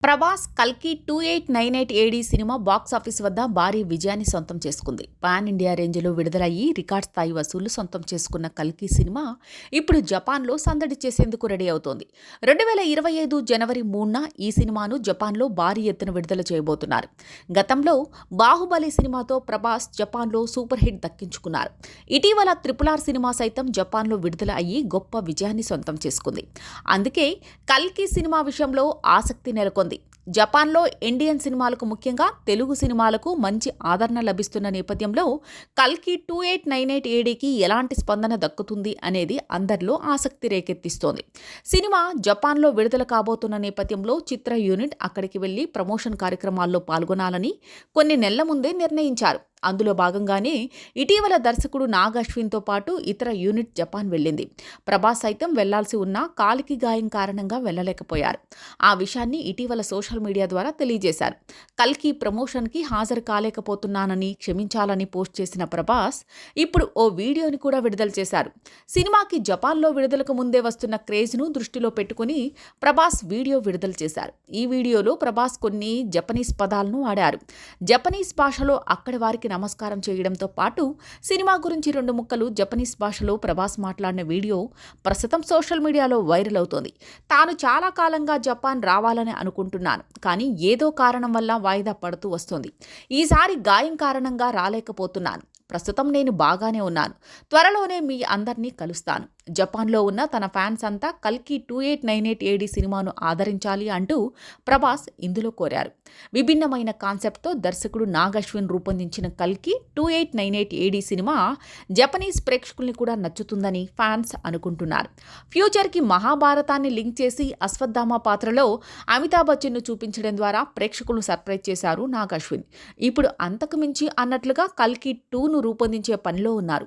ప్రభాస్ కల్కి 2898 ఏడీ cinema box office వద్ద భారీ విజయాన్ని సొంతం చేసుకుంది. పాన్ ఇండియా రేంజ్లో విడుదలయ్యి రికార్డ్ స్థాయి వసూళ్లు సొంతం చేసుకున్న కల్కి సినిమా ఇప్పుడు జపాన్లో సందడి చేసేందుకు రెడీ అవుతోంది. 2025 జనవరి 3న ఈ సినిమాను జపాన్లో భారీ ఎత్తున విడుదల చేయబోతున్నారు. గతంలో బాహుబలి సినిమాతో ప్రభాస్ జపాన్లో సూపర్ హిట్ దక్కించుకున్నారు. ఇటీవల RRR సినిమా సైతం జపాన్లో విడుదల అయ్యి గొప్ప విజయాన్ని సొంతం చేసుకుంది. అందుకే కల్కి సినిమా విషయంలో ఆసక్తి నెలకొంది. జపాన్లో ఇండియన్ సినిమాలకు, ముఖ్యంగా తెలుగు సినిమాలకు మంచి ఆదరణ లభిస్తున్న నేపథ్యంలో కల్కి 2898 ఏడీకి ఎలాంటి స్పందన దక్కుతుంది అనేది అందరిలో ఆసక్తి రేకెత్తిస్తోంది. సినిమా జపాన్లో విడుదల కాబోతున్న నేపథ్యంలో చిత్ర యూనిట్ అక్కడికి వెళ్లి ప్రమోషన్ కార్యక్రమాల్లో పాల్గొనాలని కొన్ని నెలల ముందే నిర్ణయించారు. అందులో భాగంగానే ఇటీవల దర్శకుడు నాగ్ అశ్విన్తో పాటు ఇతర యూనిట్ జపాన్ వెళ్ళింది. ప్రభాస్ సైతం వెళ్లాల్సి ఉన్నా కాలికి గాయం కారణంగా వెళ్లలేకపోయారు. ఆ విషయాన్ని ఇటీవల సోషల్ మీడియా ద్వారా తెలియజేశారు. కల్కి ప్రమోషన్కి హాజరు కాలేకపోతున్నానని క్షమించాలని పోస్ట్ చేసిన ప్రభాస్ ఇప్పుడు ఓ వీడియోని కూడా విడుదల చేశారు. సినిమాకి జపాన్లో విడుదలకు ముందే వస్తున్న క్రేజ్ను దృష్టిలో పెట్టుకుని ప్రభాస్ వీడియో విడుదల చేశారు. ఈ వీడియోలో ప్రభాస్ కొన్ని జపనీస్ పదాలను వాడారు. జపనీస్ భాషలో అక్కడి వారికి నమస్కారం చేయడంతో పాటు సినిమా గురించి 2 ముక్కలు జపనీస్ భాషలో ప్రభాస్ మాట్లాడిన వీడియో ప్రస్తుతం సోషల్ మీడియాలో వైరల్ అవుతోంది. తాను చాలా కాలంగా జపాన్ రావాలని అనుకుంటున్నాను, కానీ ఏదో కారణం వల్ల వాయిదా పడుతూ వస్తోంది. ఈసారి గాయం కారణంగా రాలేకపోతున్నాను. ప్రస్తుతం నేను బాగానే ఉన్నాను. త్వరలోనే మీ అందరినీ కలుస్తాను. జపాన్లో ఉన్న తన ఫ్యాన్స్ అంతా కల్కి 2898 ఏడీ సినిమాను ఆదరించాలి అంటూ ప్రభాస్ ఇందులో కోరారు. విభిన్నమైన కాన్సెప్ట్తో దర్శకుడు నాగ్ అశ్విన్ రూపొందించిన కల్కి 2898 ఏడీ సినిమా జపనీస్ ప్రేక్షకుల్ని కూడా నచ్చుతుందని ఫ్యాన్స్ అనుకుంటున్నారు. ఫ్యూచర్కి మహాభారతాన్ని లింక్ చేసి అశ్వత్థామ పాత్రలో అమితాబ్ బచ్చన్ను చూపించడం ద్వారా ప్రేక్షకులను సర్ప్రైజ్ చేశారు నాగ్ అశ్విన్. ఇప్పుడు అంతకు మించి అన్నట్లుగా కల్కి 2ను రూపొందించే పనిలో ఉన్నారు.